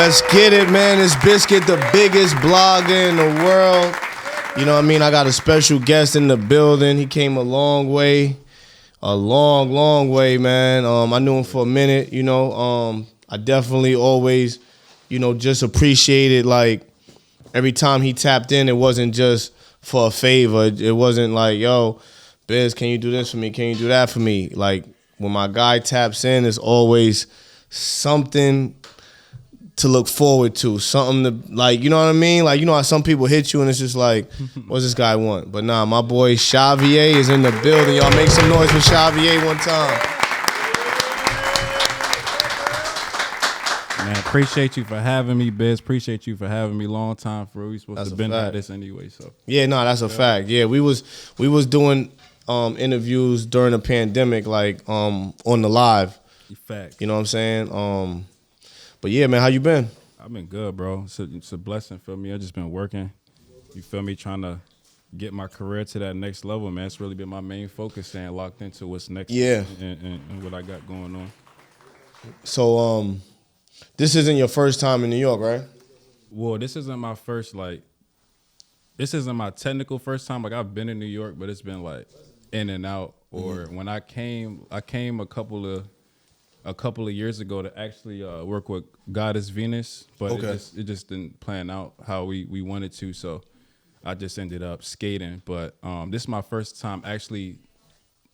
Let's get it, man. It's Biscuit, the biggest blogger in the world. You know what I mean? I got a special guest in the building. He came a long way. A long, long way, man. I knew him for a minute, you know. I definitely always, you know, just appreciated, like, every time he tapped in, it wasn't just for a favor. It wasn't like, yo, Biz, can you do this for me? Can you do that for me? Like, when my guy taps in, it's always something to look forward to, something to, like, you know what I mean? Like, you know how some people hit you and it's just like, what's this guy want? But nah, my boy ShaiVa is in the building. Y'all make some noise for ShaiVa one time. Man, appreciate you for having me, Biz. Appreciate you for having me. Long time for real. We supposed to have been at this anyway. So yeah, no, that's a fact. Yeah, we was doing interviews during the pandemic, like on the live. Fact. You know what I'm saying? But yeah, man, how you been? I've been good, bro. It's a blessing for me. I just been working. You feel me? Trying to get my career to that next level, man. It's really been my main focus, staying locked into what's next. Yeah. And what I got going on. So this isn't your first time in New York, right? Well, this isn't my first, like, this isn't my technical first time. Like, I've been in New York, but it's been like in and out. Or when I came a couple of years ago to actually work with Goddess Venus, but it just didn't plan out how we wanted to. So I just ended up skating. But this is my first time actually,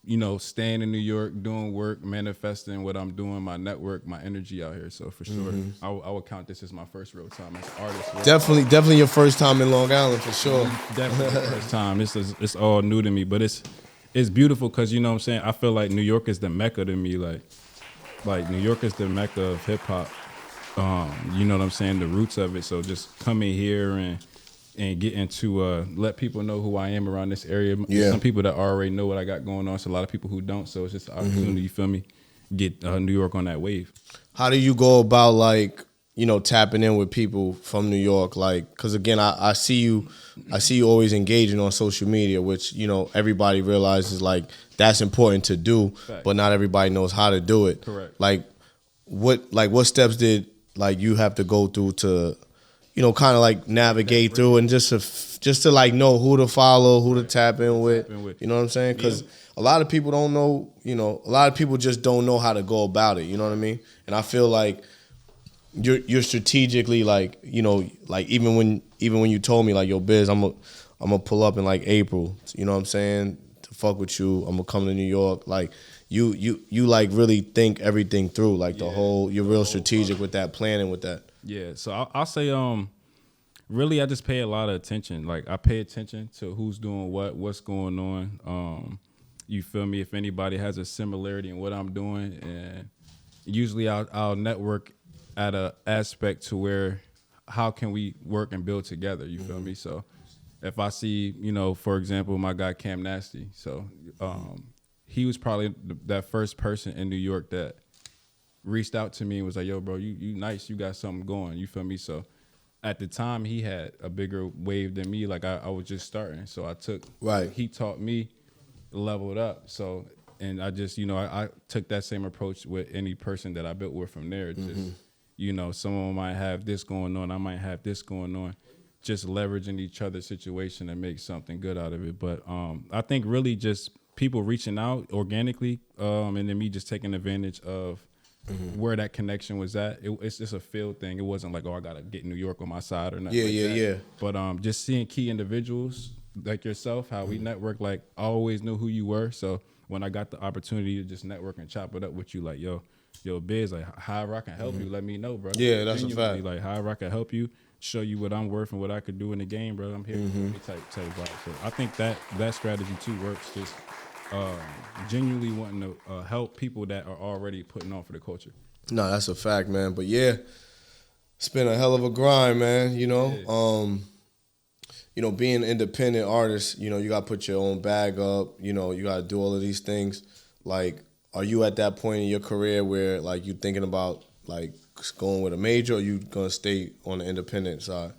you know, staying in New York, doing work, manifesting what I'm doing, my network, my energy out here. So for sure, I would count this as my first real time as an artist. Definitely your first time in Long Island for sure. Definitely the first time. It's all new to me, but it's beautiful because, you know what I'm saying, I feel like New York is the Mecca to me. Like New York is the Mecca of hip hop. You know what I'm saying, the roots of it. So just coming here and getting to let people know who I am around this area. Yeah. There's some people that already know what I got going on. So a lot of people who don't. So it's just an opportunity, you feel me, get New York on that wave. How do you go about, like, you know, tapping in with people from New York? Like, because again, I see you always engaging on social media, which, you know, everybody realizes, like, that's important to do, but not everybody knows how to do it. Correct. Like what steps did, like, you have to go through to, you know, kind of like navigate through and just to like know who to follow, who to tap in with. You know what I'm saying? Because a lot of people don't know, you know, a lot of people just don't know how to go about it. You know what I mean? And I feel like you're strategically, like, you know, like even when you told me, like, yo, Biz, I'm gonna pull up in like April. You know what I'm saying? To fuck with you, I'm gonna come to New York. Like, you like really think everything through, like the whole. You're real strategic with that, planning with that. Yeah, so I'll say, really, I just pay a lot of attention. Like, I pay attention to who's doing what's going on. You feel me? If anybody has a similarity in what I'm doing, and usually I'll network at a aspect to where how can we work and build together? You feel me? So if I see, you know, for example, my guy Cam Nasty, so he was probably that first person in New York that reached out to me and was like, yo, bro, you nice, you got something going, you feel me? So at the time, he had a bigger wave than me. Like, I was just starting. So I took, he taught me, leveled up. So, and I just, you know, I took that same approach with any person that I built with from there. Just, you know, someone might have this going on, I might have this going on. Just leveraging each other's situation and make something good out of it. But I think really just people reaching out organically, and then me just taking advantage of where that connection was at. It's just a field thing. It wasn't like, oh, I gotta get New York on my side or nothing. Yeah. But just seeing key individuals like yourself, how we network. Like, I always knew who you were. So when I got the opportunity to just network and chop it up with you, like, yo, Biz, like, however I can help you, let me know, bro. Yeah, that's a fact. Like, however I can help you, show you what I'm worth and what I could do in the game, bro. I'm here type vibe. So I think that strategy too works. Just genuinely wanting to help people that are already putting on for the culture. No, that's a fact, man. But yeah, it's been a hell of a grind, man. You know, you know, being an independent artist, you know, you gotta put your own bag up. You know, you gotta do all of these things. Like, are you at that point in your career where, like, you thinking about, like, going with a major, or you gonna stay on the independent side?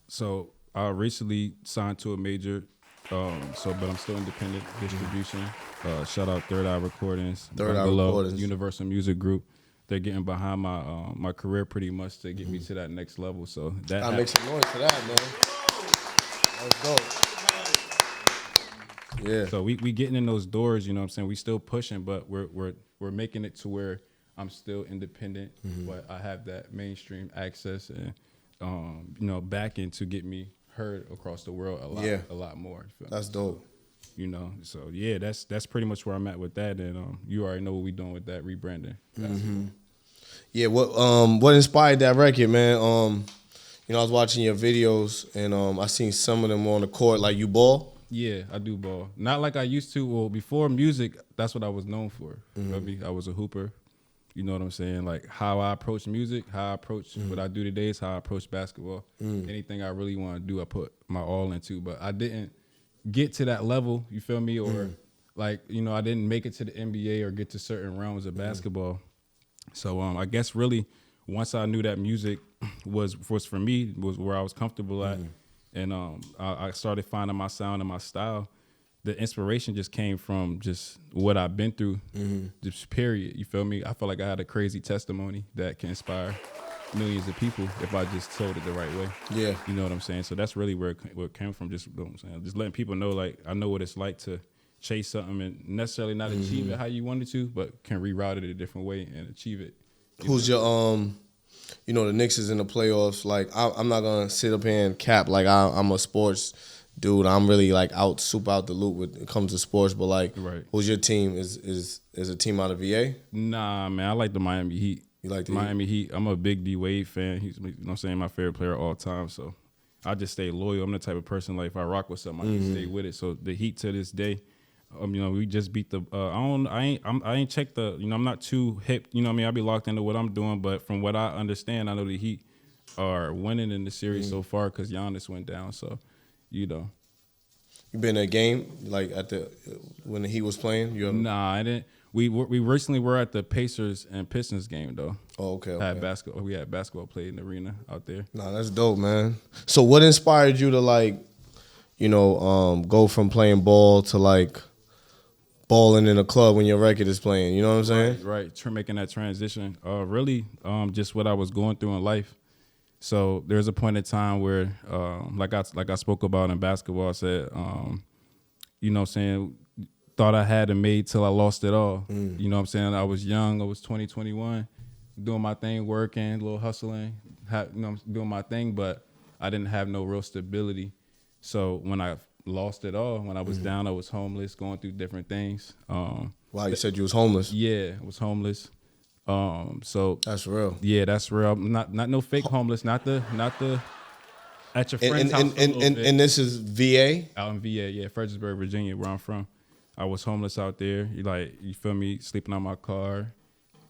So I recently signed to a major, but I'm still independent distribution. Shout out Third Eye Recordings, Third Eye Recordings, Universal Music Group. they're getting behind my career pretty much to get me to that next level. So that Gotta make some noise for that, man. That's dope. Yeah. So we getting in those doors, you know what I'm saying? We still pushing, but we're making it to where I'm still independent, but I have that mainstream access and backing to get me heard across the world a lot more. That's dope. So yeah, that's pretty much where I'm at with that, and you already know what we doing with that rebranding. Yeah, what inspired that record, man? I was watching your videos and I seen some of them on the court. Like, you ball? Yeah, I do ball. Not like I used to. Well, before music, that's what I was known for. I was a hooper. You know what I'm saying? Like, how I approach music, how I approach what I do today is how I approach basketball. Anything I really want to do, I put my all into. But I didn't get to that level, you feel me? Or I didn't make it to the NBA or get to certain realms of basketball. So I guess really once I knew that music was for me, was where I was comfortable at, and I started finding my sound and my style, the inspiration just came from just what I've been through, just period. You feel me? I feel like I had a crazy testimony that can inspire millions of people if I just told it the right way. Yeah. You know what I'm saying? So that's really where it came from, just, you know what I'm saying? Just letting people know, like, I know what it's like to chase something and necessarily not achieve it how you wanted to, but can reroute it a different way and achieve it. Who's your the Knicks is in the playoffs. Like, I'm not gonna sit up here and cap. Like, I'm a sports dude. I'm really like super out the loop when it comes to sports. But like, who's your team? Is a team out of VA? Nah, man, I like the Miami Heat. You like the Miami Heat? I'm a big D Wade fan. He's, my favorite player of all time. So I just stay loyal. I'm the type of person, like, if I rock with something, I can stay with it. So the Heat to this day, we just beat the. I ain't checked the. I'm not too hip. I be locked into what I'm doing. But from what I understand, I know the Heat are winning in the series so far because Giannis went down. So, You been at a game like when the Heat was playing? Nah, I didn't. We recently were at the Pacers and Pistons game though. Oh, okay. We had basketball played in the arena out there. Nah, that's dope, man. So what inspired you to go from playing ball to like balling in a club when your record is playing? You know what I'm saying? Right. Making that transition. Really, just what I was going through in life. So there's a point in time where, like I spoke about in basketball, I said, thought I had it made till I lost it all. You know what I'm saying? I was young. I was 20, 21, doing my thing, working, a little hustling, doing my thing, but I didn't have no real stability. So when I lost it all, when I was down, I was homeless, going through different things. Wow, you said you was homeless? Yeah, I was homeless. So that's real. Yeah, that's real. Not no fake homeless. Not the at your friend's house. And this is VA? Out in VA, yeah, Fredericksburg, Virginia, where I'm from. I was homeless out there. You feel me? Sleeping on my car,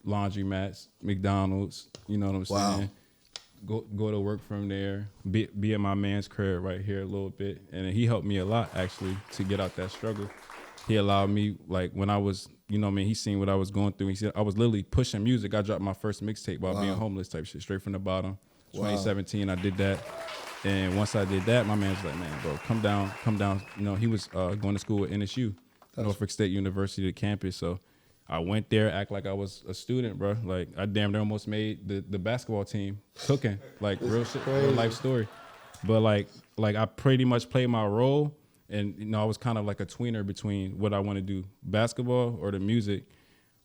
laundry mats, McDonald's. You know what I'm saying? Go to work from there. Be at my man's crib right here a little bit, and he helped me a lot actually to get out that struggle. He allowed me, like, when I was, he seen what I was going through. He said I was literally pushing music. I dropped my first mixtape while being homeless type shit, straight from the bottom. 2017, I did that. And once I did that, my man was like, man, bro, come down. He was going to school at NSU, Norfolk State University, the campus. So I went there, act like I was a student, bro. Like, I damn near almost made the basketball team cooking, like real shit, real life story. But like I pretty much played my role. And I was kind of like a tweener between what I want to do, basketball or the music.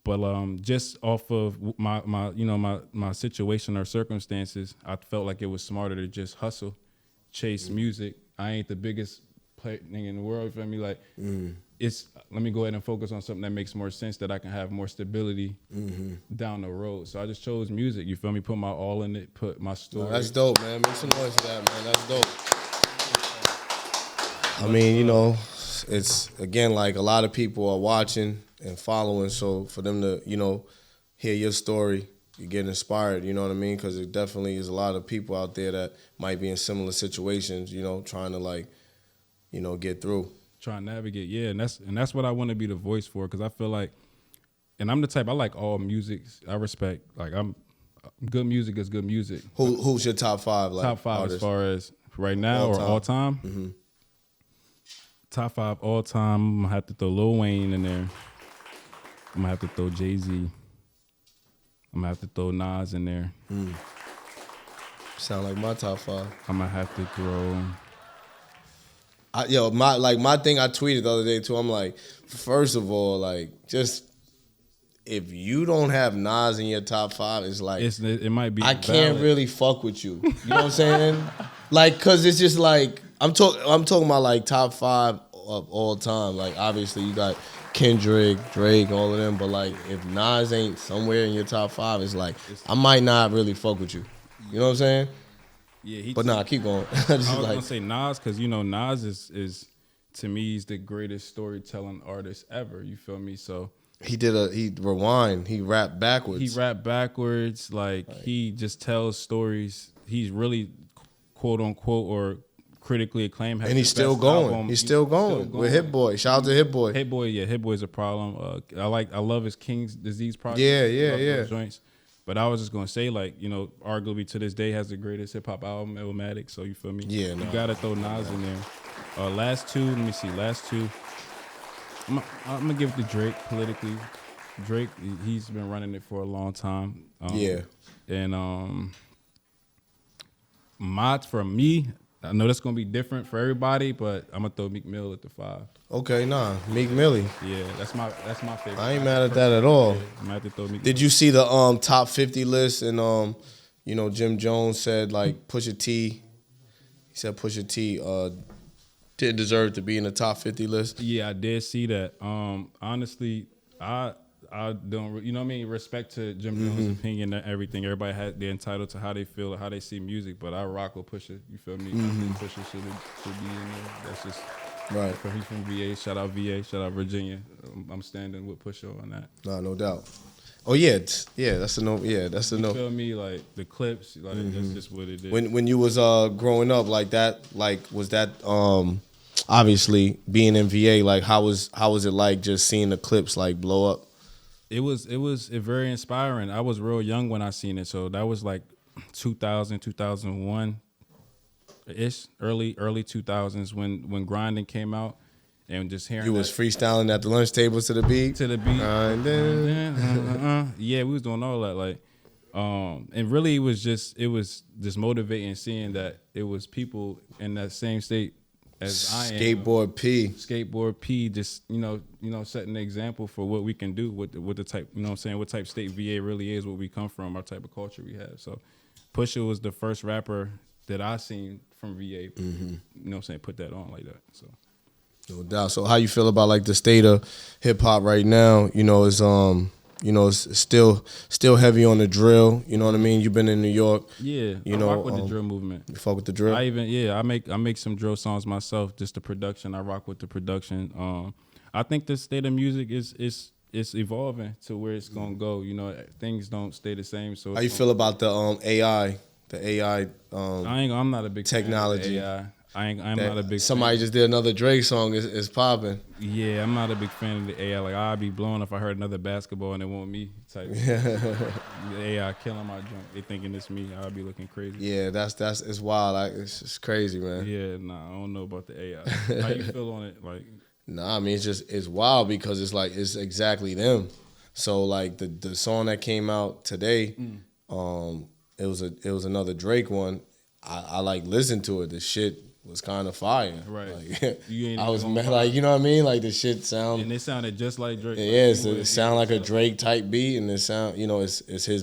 But just off of my situation or circumstances, I felt like it was smarter to just hustle, chase music. I ain't the biggest player in the world, you feel me? Like, let me go ahead and focus on something that makes more sense, that I can have more stability down the road. So I just chose music, you feel me? Put my all in it, put my story. That's dope, man. Make some noise for that, man. That's dope. I mean, it's, again, like, a lot of people are watching and following, so for them to, hear your story, you get inspired, you know what I mean? Because it definitely is a lot of people out there that might be in similar situations, trying to, get through. Trying to navigate, yeah, and that's what I want to be the voice for, because I feel like, and I'm the type, I like all music, I respect, like, good music is good music. Who's your top five? Like, top five artists? As far as right now or all time? Mm-hmm. Top five all time, I'm going to have to throw Lil Wayne in there. I'm going to have to throw Jay-Z. I'm gonna have to throw Nas in there. Sound like my top 5. I'm gonna have to throw. My thing I tweeted the other day too. I'm like, first of all, like, just if you don't have Nas in your top 5, it's like It might be. I can't really fuck with you. You know what I'm saying? Like, cause it's just like I'm talking about like top 5 of all time. Like, obviously you got Kendrick, Drake, all of them, but like if Nas ain't somewhere in your top 5, it's like I might not really fuck with you. You know what I'm saying? Yeah, But nah, keep going. I was gonna say Nas because Nas is to me he's the greatest storytelling artist ever. You feel me? So he rewind. He rapped backwards. Like he just tells stories. He's really quote unquote or critically acclaimed. And he's still going. He's still going with Hit Boy. Shout out to Hit Boy. Hit Boy's a problem. I love his King's Disease project. Yeah. Those joints. But I was just gonna say, like, arguably to this day has the greatest hip hop album, Illmatic. So you feel me? Yeah, you gotta throw Nas in there. Last two. I'm gonna give it to Drake politically. Drake, he's been running it for a long time. And for me, I know that's gonna be different for everybody, but I'm gonna throw Meek Mill at the 5. Okay, Meek Millie. Yeah, that's my favorite. I ain't mad at that at all. Yeah, I'm gonna have to throw Meek Did Mill. you see the top 50 list? And Jim Jones said like Pusha T. He said Pusha T didn't deserve to be in the top 50 list. Yeah, I did see that. Honestly, I don't, you know what I mean? Respect to Jim Jones' opinion and everything. Everybody they're entitled to how they feel, how they see music, but I rock with Pusha. You feel me? I think Pusha should be in there. That's just right. He's from VA. Shout out VA. Shout out Virginia. I'm standing with Pusha on that. No doubt. Oh yeah, that's a no. Yeah, that's a no. You feel me? Like the clips, like that's just what it is. When you was growing up like that, like was that obviously being in VA, like how was it like just seeing the clips like blow up? It was very inspiring. I was real young when I seen it, so that was like 2000, 2001 ish, early 2000s when grinding came out, and just hearing you was freestyling at the lunch table to the beat. Yeah, we was doing all that, like, and really it was just motivating seeing that it was people in that same state as I am. Skateboard P, just setting the example for what we can do with the type, what type of state VA really is, what we come from, our type of culture we have. So Pusha was the first rapper that I seen from VA, put that on like that. So no doubt. So how you feel about like the state of hip hop right now? It's still heavy on the drill. You know what I mean? You've been in New York. Yeah, I rock with the drill movement. You fuck with the drill? I make some drill songs myself. Just the production, I rock with the production. I think the state of music is evolving to where it's gonna go. Things don't stay the same. So how you feel about the AI? The AI. I'm not a big technology. Fan of AI. I'm not a big. Somebody just did another Drake song. Is popping. Yeah, I'm not a big fan of the AI. Like I'd be blown if I heard another basketball and it wasn't me type. The AI killing my joint. They thinking it's me. I'd be looking crazy. Yeah, it's wild. Like it's just crazy, man. Yeah, nah, I don't know about the AI. How you feel on it? Like, nah, I mean it's wild because it's like it's exactly them. So like the song that came out today, it was another Drake one. I like listened to it. The shit was kind of fire. Right. Like, I was mad, like, you know what I mean? Like the shit sound. And it sounded just like Drake. Yeah, it sound like a Drake type beat, and it sound, it's his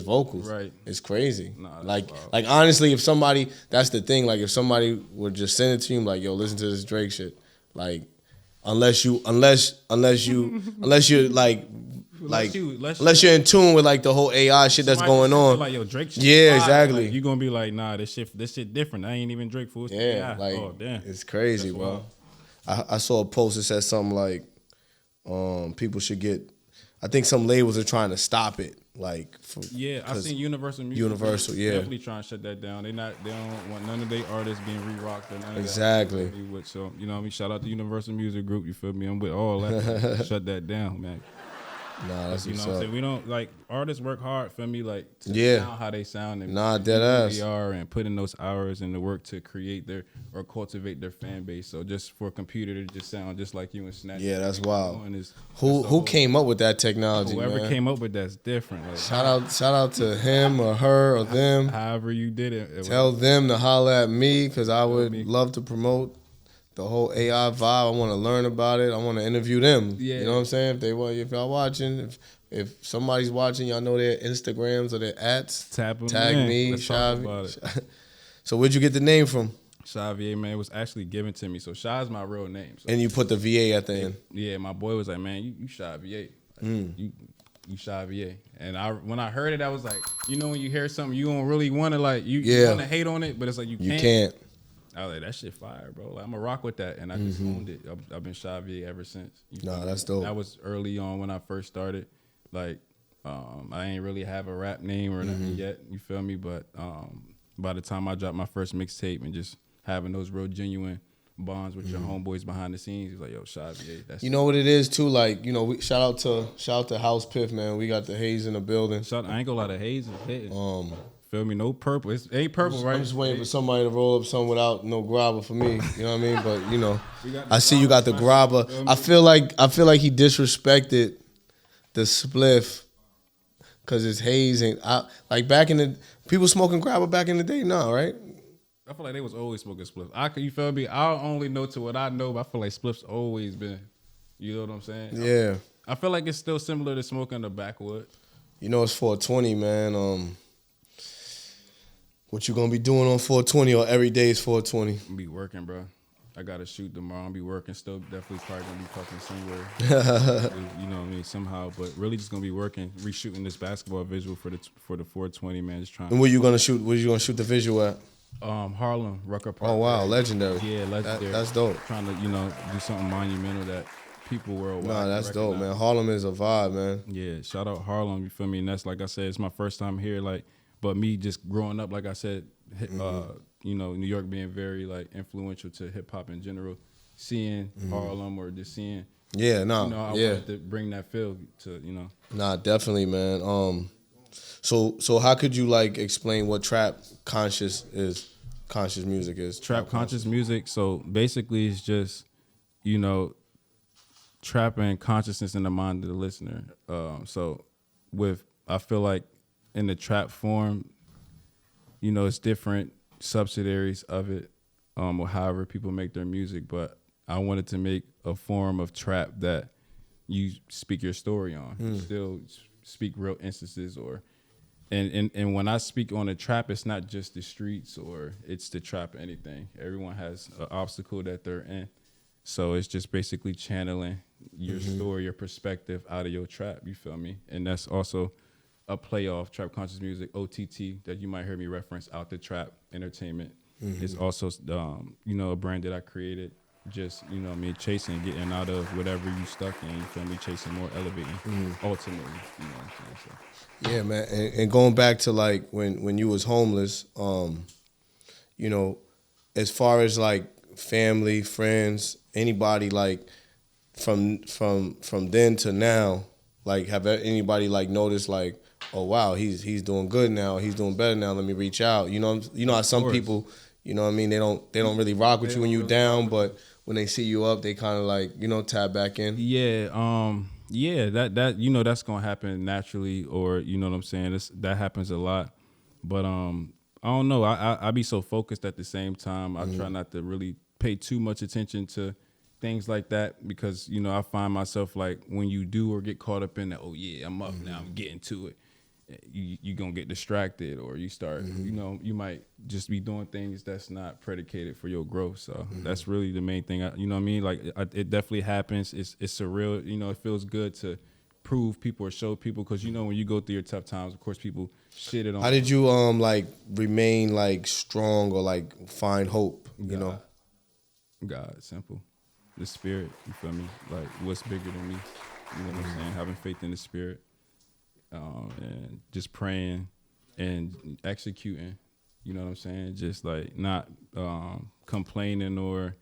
vocals. Right. It's crazy. Nah, like honestly, if somebody, that's the thing. Like if somebody would just send it to you, like, yo, listen to this Drake shit. Like, unless you're in tune with like the whole AI shit that's going on. Like, yo, Drake shit. Yeah, exactly. Like, you gonna be like, nah, this shit different. I ain't even Drake fool. Yeah, AI. like, oh, damn. it's crazy, that's bro. I saw a post that said something like, people should get. I think some labels are trying to stop it. Like, I seen Universal Music. Yeah, definitely trying to shut that down. They don't want none of their artists being re-rocked or none of exactly. That. So, you know what I mean? Shout out to Universal Music Group. You feel me? I'm with all that. Shut that down, man. Nah, that's You know what's what I'm up. saying? We don't like artists work hard for me, like to Yeah. sound how they sound and Nah, be dead who ass. they are and put in those hours and the work to create their or cultivate their fan base. So just for a computer to just sound just like you and snatch. Yeah, that's wild. That's Who came up with that technology, whoever man? came up with that's different. Like, Shout out to him or her or them. however you did it. Tell them to holler at me because I would me? love to promote the whole AI vibe. I want to learn about it. I want to interview them. Yeah. You know what I'm saying? If y'all watching, if somebody's watching, y'all know their Instagrams or their @. Tap 'em Tag in. me, Let's talk Shavi. about it. So where'd you get the name from? ShaiVa, man, it was actually given to me. So Shai's my real name. So And you put the VA at the end. yeah, my boy was like, man, you ShaiVa. Like, you ShaiVa. And when I heard it, I was like, you know when you hear something, you don't really want to like, you want to hate on it, but it's like you can't. I was like, that shit fire, bro. Like, I'm going to rock with that. And I just owned it. I've been ShaiVa ever since. Nah, that's dope. That was early on when I first started. Like, I ain't really have a rap name or nothing yet. You feel me? But by the time I dropped my first mixtape and just having those real genuine bonds with your homeboys behind the scenes, he's like, yo, ShaiVa. That's You know what it is too? Like, you know, shout out to House Piff, man. We got the haze in the building. I ain't gonna lie, the haze is hitting. Feel me? No purple. It ain't purple, right? I'm just waiting for somebody to roll up some without no grabber for me. You know what I mean? But you know, I see you got the grabber. I feel like he disrespected the spliff because it's haze and like back in the people smoking grabber back in the day now, right? I feel like they was always smoking spliffs. You feel me? I only know to what I know, but I feel like spliffs always been. You know what I'm saying? Yeah. I feel like it's still similar to smoking the backwood. You know, it's 420, man. What you gonna be doing on 420 or every day is 420? I'm be working, bro. I gotta shoot tomorrow. I'm be working still. Definitely probably gonna be fucking somewhere. You know what I mean? Somehow, but really just gonna be working, reshooting this basketball visual for the 420, man. Just trying. And where you gonna shoot? Where you gonna shoot the visual at? Harlem, Rucker Park. Oh wow, legendary. Yeah, legendary. That's dope. Trying to do something monumental that people worldwide. Nah, that's dope, man. Harlem is a vibe, man. Yeah, shout out Harlem. You feel me? And that's like I said, it's my first time here. Like, but me just growing up, like I said, New York being very like influential to hip hop in general. Seeing Harlem or just seeing. Yeah, I wanted to bring that feel to Nah, definitely, man. So how could you like explain what trap conscious music is? Trap conscious music. So basically, it's just trapping consciousness in the mind of the listener. I feel like in the trap form, it's different subsidiaries of it, or however people make their music. But I wanted to make a form of trap that you speak your story on. You still speak real instances and when I speak on a trap, it's not just the streets or it's the trap or anything. Everyone has an obstacle that they're in. So it's just basically channeling your story, your perspective out of your trap, you feel me? And that's also a play off Trap Conscious Music, OTT, that you might hear me reference, Out the Trap Entertainment. It's also, a brand that I created just, chasing, getting out of whatever you stuck in, you feel me? Chasing more, elevating, ultimately, you know what I'm saying? So. Yeah, man. And going back to like when you was homeless, as far as like family, friends, anybody like from then to now, like have anybody like noticed like, oh wow, he's doing good now, he's doing better now, let me reach out. You know how some people, you know what I mean, they don't really rock with you when you down, but when they see you up, they kind of like, tap back in. Yeah, that that's gonna happen naturally, or you know what I'm saying. That happens a lot, but I don't know. I be so focused at the same time. I try not to really pay too much attention to things like that because I find myself like when you do or get caught up in that. Oh yeah, I'm up now. I'm getting to it. You gonna get distracted, or you start. You might just be doing things that's not predicated for your growth. So that's really the main thing. You know what I mean? Like it definitely happens. It's surreal. It feels good to prove people or show people because when you go through your tough times, of course, people shit it on. How did you like remain like strong or like find hope? God, simple. The spirit. You feel me? Like what's bigger than me? You know what I'm saying? Having faith in the spirit. And just praying and executing, you know what I'm saying? Just like not complaining or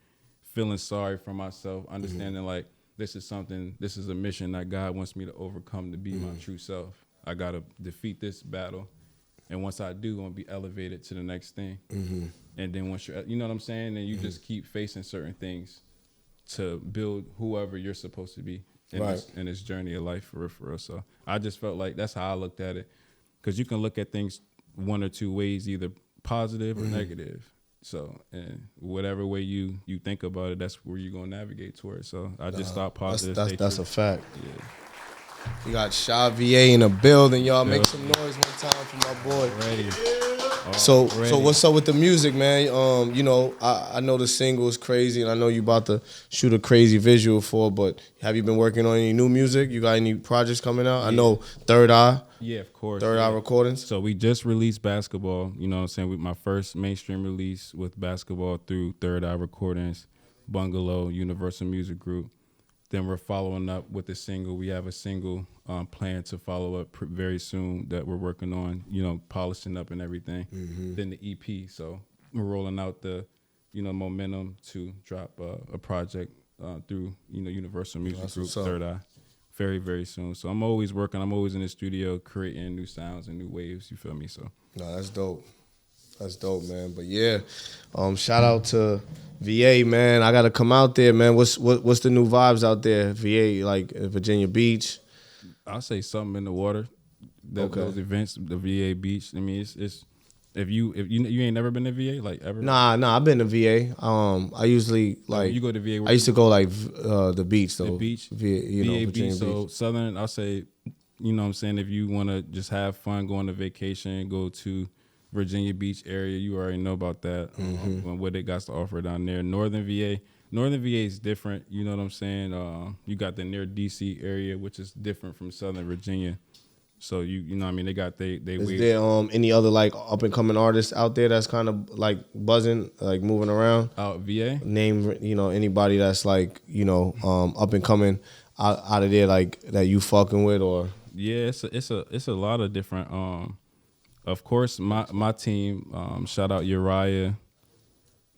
feeling sorry for myself, understanding like this is a mission that God wants me to overcome to be my true self. I gotta defeat this battle, and once I do, I'm gonna be elevated to the next thing. And then once you're, you know what I'm saying, and you just keep facing certain things to build whoever you're supposed to be in this journey of life for real. So I just felt like that's how I looked at it, because you can look at things one or two ways, either positive or negative. So, and whatever way you think about it, that's where you're gonna navigate towards. So I just thought positive. That's a fact. Yeah. We got ShaiVa in the building, y'all. Make some noise one time for my boy. Ready. So what's up with the music, man? You know, I know the single is crazy, and I know you about to shoot a crazy visual for it, but have you been working on any new music? You got any projects coming out? Yeah. I know Third Eye. Yeah, of course. Third Eye Recordings. So we just released Basketball, you know what I'm saying, with my first mainstream release with Basketball through Third Eye Recordings, Bungalow, Universal Music Group. Then we're following up with a single. We have a single planned to follow up very soon that we're working on, you know, polishing up and everything. Then the EP. So we're rolling out the, you know, momentum to drop a project through, you know, Universal Music Group, Third Eye, very, very soon. So I'm always working. I'm always in the studio creating new sounds and new waves. You feel me? So no, that's dope. That's dope, man. But yeah, shout out to VA, man. I gotta come out there, man. What's the new vibes out there? VA, like Virginia Beach. I'll say something in the water. Those events, the VA Beach. I mean, it's if you ain't never been to VA, like ever. Nah, I've been to VA. I usually like you go to VA. I used to go like the beach though. The beach, VA, you know, VA Virginia Beach. So Southern, I'll say, you know what I'm saying, if you want to just have fun, go on a vacation, go to Virginia Beach area, you already know about that, what they got to offer down there. Northern VA is different, you know what I'm saying? You got the near DC area, which is different from Southern Virginia. So you know what I mean, they got they Is there any other like up and coming artists out there that's kind of like buzzing, like moving around? Out VA? Name, you know, anybody that's like, you know, up and coming out of there, like that you fucking with, or yeah, it's a lot of different of course, my team, shout out Uriah.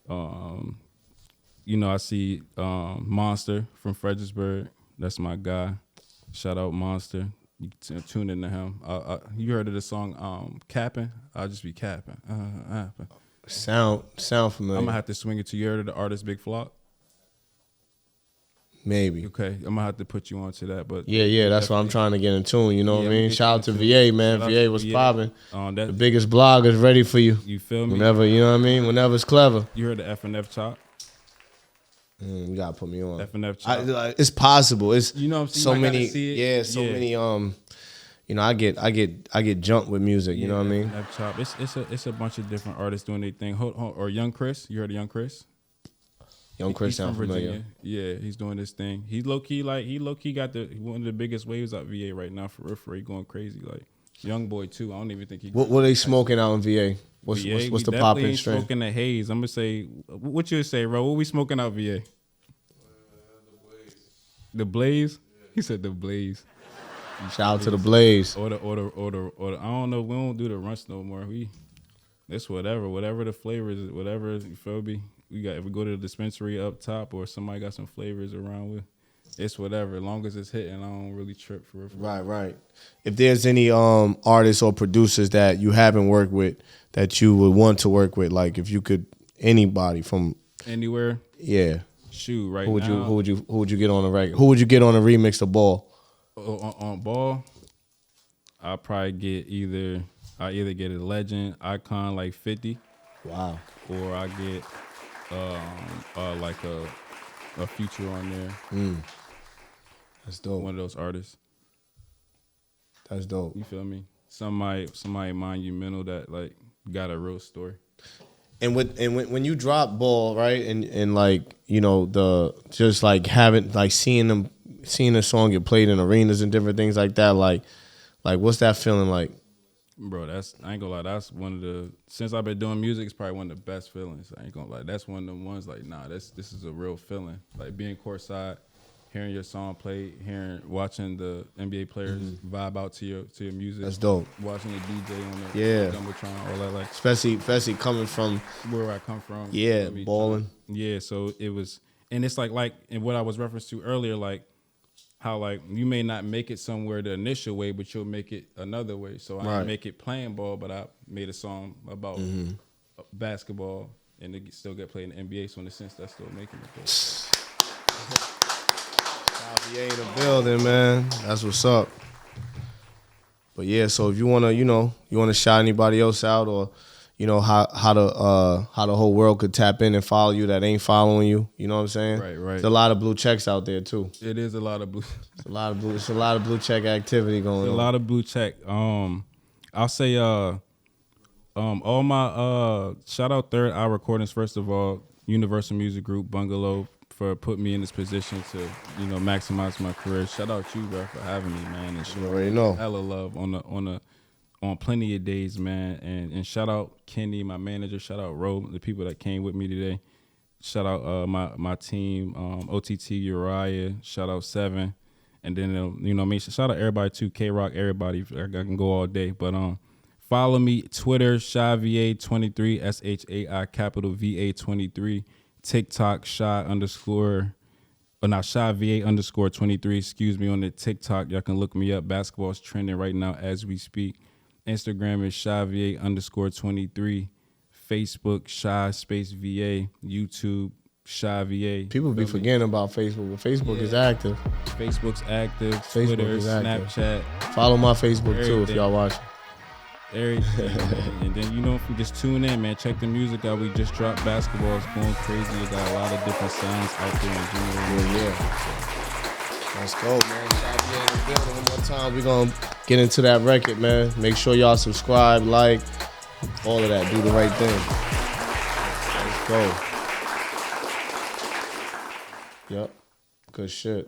You know, I see Monster from Fredericksburg. That's my guy. Shout out Monster. You can tune into him. You heard of the song Capping? I'll just be capping. Sound familiar. I'm going to have to swing it to you. Heard of the artist Big Flock? Maybe. Okay, I'm gonna have to put you onto that, but yeah, that's what I'm trying to get in tune. You know what I mean? Shout out to VA, man. VA was popping. The biggest bloggers ready for you. You feel me? Whenever, you know what I mean? Whenever it's clever. You heard the FNF chop? You gotta put me on. FNF chop. It's possible. It's you know what I'm saying? Many. You know, I get jumped with music. You know what I mean? FNF chop. It's a bunch of different artists doing their thing. Or Young Chris. You heard of Young Chris? Young Chris sound familiar. Yeah, he's doing this thing. He low key got one of the biggest waves out VA right now for real. He going crazy. Like young boy too. I don't even think he. What are they smoking out in VA? What's the popping strain? Smoking the haze. I'm gonna say what you say, bro. What we smoking out VA? The Blaze. Yeah. He said the Blaze. Shout out to the Blaze. Or I don't know. We don't do the runts no more. It's whatever the flavor is, whatever, you feel me? If we go to the dispensary up top or somebody got some flavors around with, it's whatever. As long as it's hitting, I don't really trip for it. Right. If there's any artists or producers that you haven't worked with that you would want to work with, like if you could, anybody from anywhere. Yeah. Shoot, right who would now. Who would you get on a record? Who would you get on a remix of Ball? On Ball, I'll probably get either get a legend, icon like 50. Wow. Or I get like a feature on there. That's dope. One of those artists. That's dope. You feel me? Somebody monumental that like got a real story. And when you drop Ball, right, and like, you know, the just like having like seeing the song get played in arenas and different things like that, like what's that feeling like? Bro, I ain't gonna lie, that's since I've been doing music, it's probably one of the best feelings. I ain't gonna lie. That's one of them ones like, nah, this is a real feeling. Like being courtside, hearing your song played, watching the NBA players vibe out to your music. That's dope. Watching the DJ on the Jumbotron, all that, like especially coming from where I come from. Yeah, balling. Yeah, so it was And it's like and what I was referenced to earlier, like how like you may not make it somewhere the initial way, but you'll make it another way. So I didn't make it playing ball, but I made a song about basketball, and it still get played in the NBA. So in a sense, that's still making it. ShaiVa in the building, man. That's what's up. But yeah, so if you wanna shout anybody else out, or how the whole world could tap in and follow you that ain't following you, you know what I'm saying? Right. There's a lot of blue checks out there too. It is a lot of blue. It's a lot of blue check activity going on. A lot of blue check. I'll say all my shout out Third Eye Recordings, first of all, Universal Music Group, Bungalow, for putting me in this position to, maximize my career. Shout out you, bro, for having me, man. And You already know. Hella love on plenty of days, man. And shout out Kenny, my manager. Shout out Ro, the people that came with me today. Shout out my team, OTT, Uriah. Shout out Seven. And then, shout out everybody too, K-Rock, everybody. I can go all day. But follow me, Twitter, ShaiVa23, SHAI capital VA23. TikTok, ShaiVa _23, excuse me, on the TikTok. Y'all can look me up. Basketball's trending right now as we speak. Instagram is ShaiVa _23. Facebook, Shai_VA. YouTube, ShaiVa. People be forgetting about Facebook, but Facebook is active. Facebook's active. Twitter, is active. Snapchat. Follow my Facebook too Everything. if y'all watching. Everything, man. And then, if you just tune in, man, check the music out. We just dropped Basketball. It's going crazy. We got a lot of different sounds out there in general. Yeah. Let's go, man. ShaiVa in the building. One more time. We're going to get into that record, man. Make sure y'all subscribe, like, all of that. Do the right thing. Let's go. Yep. Good shit.